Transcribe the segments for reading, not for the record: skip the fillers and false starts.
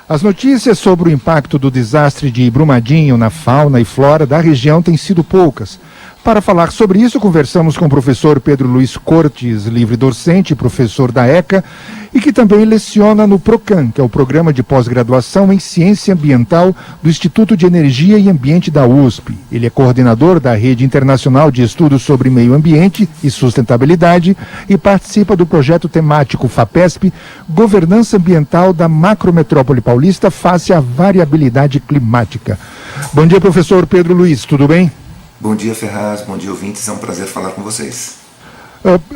As notícias sobre o impacto do desastre de Brumadinho na fauna e flora da região têm sido poucas. Para falar sobre isso, conversamos com o professor Pedro Luiz Cortes, livre-docente e professor da ECA, e que também leciona no PROCAN, que é o Programa de Pós-Graduação em Ciência Ambiental do Instituto de Energia e Ambiente da USP. Ele é coordenador da Rede Internacional de Estudos sobre Meio Ambiente e Sustentabilidade e participa do projeto temático FAPESP, Governança Ambiental da Macrometrópole Paulista face à variabilidade climática. Bom dia, professor Pedro Luiz, tudo bem? Bom dia, Ferraz, bom dia, ouvintes, é um prazer falar com vocês.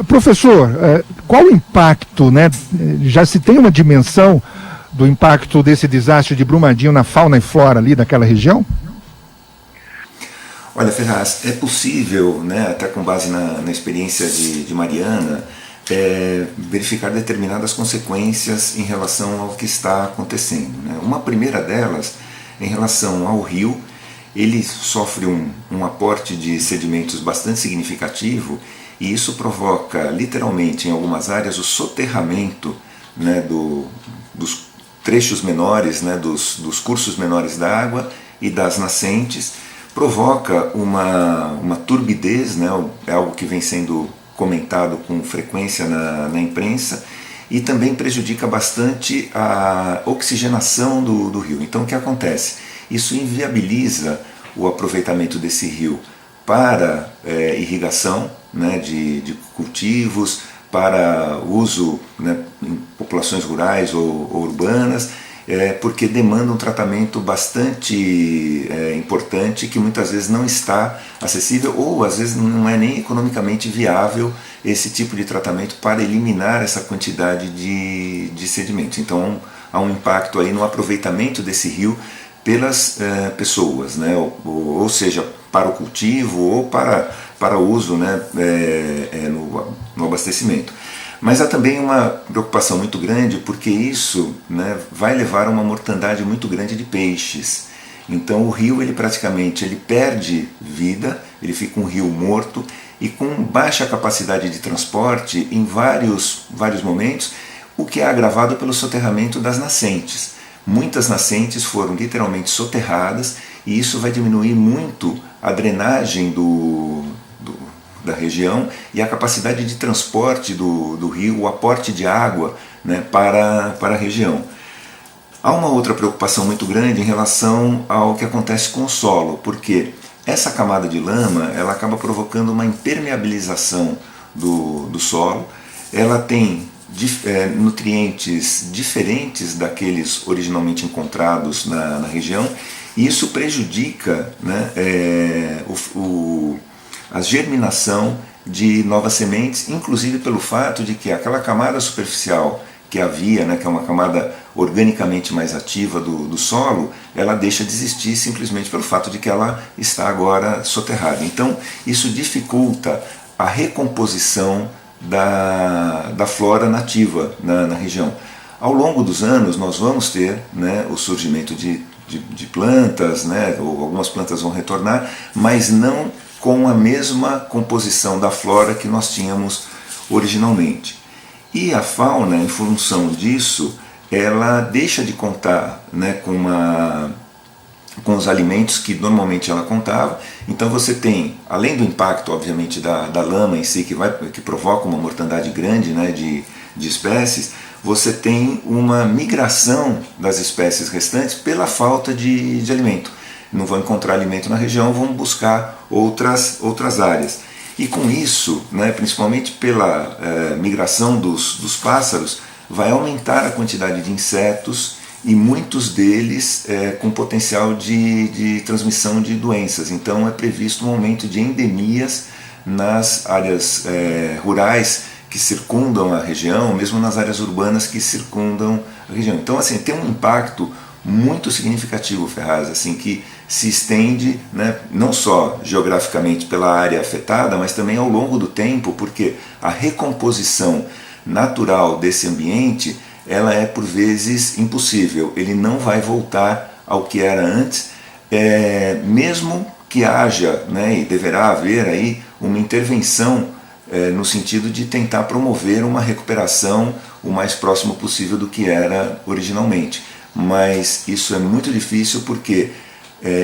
Professor, qual o impacto, já se tem uma dimensão do impacto desse desastre de Brumadinho na fauna e flora ali daquela região? Olha, Ferraz, é possível, até com base na experiência de Mariana, verificar determinadas consequências em relação ao que está acontecendo. Uma primeira delas, em relação ao rio, ele sofre um aporte de sedimentos bastante significativo e isso provoca, literalmente, em algumas áreas, o soterramento dos trechos menores, dos cursos menores da água e das nascentes, provoca uma turbidez, é algo que vem sendo comentado com frequência na imprensa, e também prejudica bastante a oxigenação do rio. Então o que acontece? Isso inviabiliza o aproveitamento desse rio para irrigação de cultivos, para uso em populações rurais ou urbanas, porque demanda um tratamento bastante importante que muitas vezes não está acessível ou às vezes não é nem economicamente viável esse tipo de tratamento para eliminar essa quantidade de sedimentos. Então há um impacto aí no aproveitamento desse rio pelas pessoas, ou seja, para o cultivo ou para uso no abastecimento. Mas há também uma preocupação muito grande porque isso vai levar a uma mortandade muito grande de peixes. Então o rio ele perde vida, ele fica um rio morto e com baixa capacidade de transporte em vários momentos, o que é agravado pelo soterramento das nascentes. Muitas nascentes foram literalmente soterradas e isso vai diminuir muito a drenagem da região e a capacidade de transporte do rio, o aporte de água para a região. Há uma outra preocupação muito grande em relação ao que acontece com o solo, porque essa camada de lama ela acaba provocando uma impermeabilização do solo, ela tem nutrientes diferentes daqueles originalmente encontrados na região, e isso prejudica a germinação de novas sementes, inclusive pelo fato de que aquela camada superficial que havia, que é uma camada organicamente mais ativa do solo, ela deixa de existir simplesmente pelo fato de que ela está agora soterrada. Então isso dificulta a recomposição da flora nativa na região. Ao longo dos anos nós vamos ter o surgimento de plantas, ou algumas plantas vão retornar, mas não com a mesma composição da flora que nós tínhamos originalmente. E a fauna, em função disso, ela deixa de contar com os alimentos que normalmente ela contava. Então você tem, além do impacto obviamente da lama em si, que provoca uma mortandade grande de espécies, você tem uma migração das espécies restantes pela falta de alimento. Não vão encontrar alimento na região, vão buscar outras áreas. E com isso, principalmente pela migração dos pássaros, vai aumentar a quantidade de insetos e muitos deles com potencial de transmissão de doenças. Então é previsto um aumento de endemias nas áreas rurais que circundam a região, mesmo nas áreas urbanas que circundam a região. Então assim, tem um impacto muito significativo, Ferraz, assim, que se estende não só geograficamente pela área afetada, mas também ao longo do tempo, porque a recomposição natural desse ambiente ela é por vezes impossível, ele não vai voltar ao que era antes, mesmo que haja, e deverá haver aí uma intervenção no sentido de tentar promover uma recuperação o mais próximo possível do que era originalmente. mas isso é muito difícil porque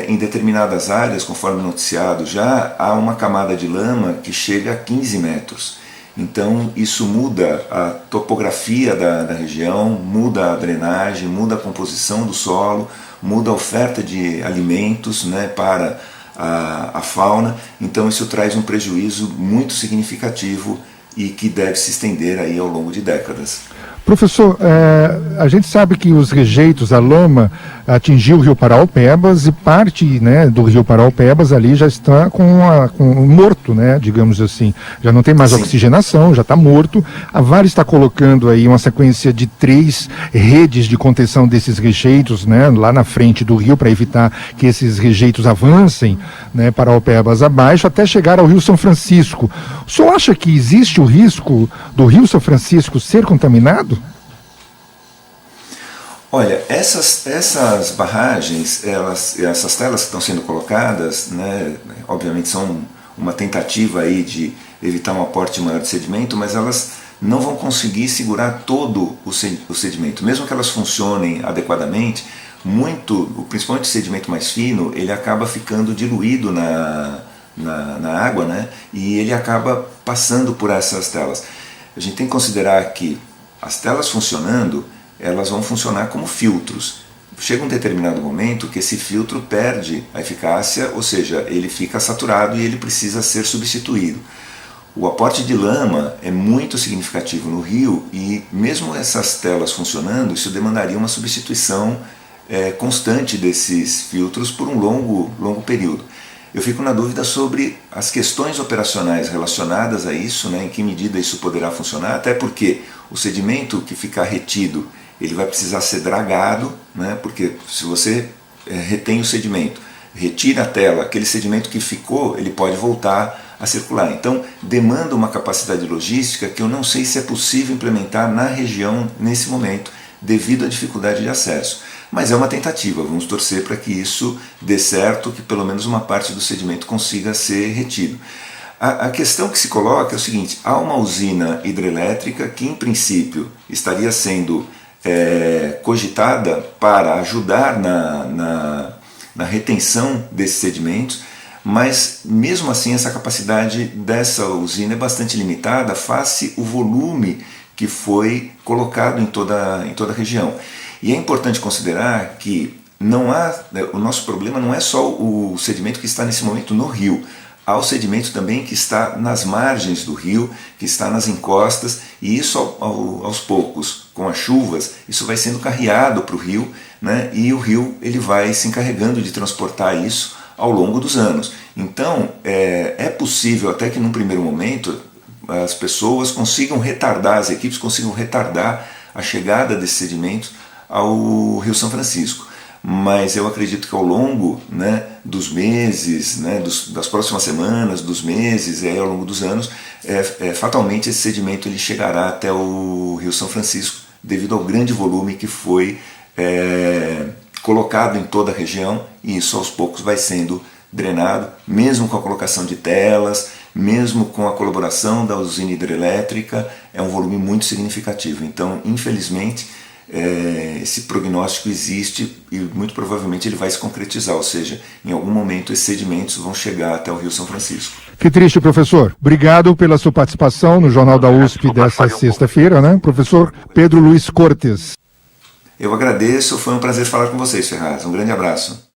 em determinadas áreas, conforme noticiado já, há uma camada de lama que chega a 15 metros. Então isso muda a topografia da região, muda a drenagem, muda a composição do solo, muda a oferta de alimentos, né, para a fauna. Então isso traz um prejuízo muito significativo e que deve se estender aí ao longo de décadas. Professor, a gente sabe que os rejeitos, a lama, atingiu o Rio Paraopebas e parte, né, do Rio Paraopebas ali já está com morto, né, digamos assim. Já não tem mais oxigenação, já está morto. A Vale está colocando aí uma sequência de 3 redes de contenção desses rejeitos, né, lá na frente do rio para evitar que esses rejeitos avancem, né, Paraopebas abaixo até chegar ao Rio São Francisco. O senhor acha que existe o risco do Rio São Francisco ser contaminado? Olha, essas barragens, essas telas que estão sendo colocadas, né, obviamente são uma tentativa aí de evitar um aporte maior de sedimento, mas elas não vão conseguir segurar todo o sedimento. Mesmo que elas funcionem adequadamente, principalmente o sedimento mais fino, ele acaba ficando diluído na água, né, e ele acaba passando por essas telas. A gente tem que considerar que as telas funcionando, elas vão funcionar como filtros. Chega um determinado momento que esse filtro perde a eficácia, ou seja, ele fica saturado e ele precisa ser substituído. O aporte de lama é muito significativo no rio e mesmo essas telas funcionando, isso demandaria uma substituição constante desses filtros por um longo período. Eu fico na dúvida sobre as questões operacionais relacionadas a isso, né, em que medida isso poderá funcionar, até porque o sedimento que ficar retido, ele vai precisar ser dragado, né, porque se você retém o sedimento, retira a tela, aquele sedimento que ficou, ele pode voltar a circular. Então demanda uma capacidade logística que eu não sei se é possível implementar na região nesse momento, devido à dificuldade de acesso. Mas é uma tentativa, vamos torcer para que isso dê certo, que pelo menos uma parte do sedimento consiga ser retido. A questão que se coloca é o seguinte: há uma usina hidrelétrica que em princípio estaria sendo cogitada para ajudar na retenção desses sedimentos, mas mesmo assim essa capacidade dessa usina é bastante limitada face o volume que foi colocado em toda a região. E é importante considerar que o nosso problema não é só o sedimento que está nesse momento no rio. Há o sedimento também que está nas margens do rio, que está nas encostas, e isso aos poucos, com as chuvas, isso vai sendo carreado para o rio, né, e o rio ele vai se encarregando de transportar isso ao longo dos anos. Então é possível até que num primeiro momento as pessoas consigam retardar, as equipes consigam retardar a chegada desses sedimentos ao Rio São Francisco. Mas eu acredito que ao longo, né, dos meses, né, das próximas semanas, dos meses, e aí ao longo dos anos, fatalmente esse sedimento ele chegará até o Rio São Francisco, devido ao grande volume que foi colocado em toda a região, e isso aos poucos vai sendo drenado, mesmo com a colocação de telas, mesmo com a colaboração da usina hidrelétrica, é um volume muito significativo. Então, infelizmente, esse prognóstico existe e muito provavelmente ele vai se concretizar, ou seja, em algum momento esses sedimentos vão chegar até o Rio São Francisco. Que triste, professor. Obrigado pela sua participação no Jornal da USP dessa sexta-feira, né? Professor Pedro Luiz Cortes. Eu agradeço, foi um prazer falar com vocês, Ferraz. Um grande abraço.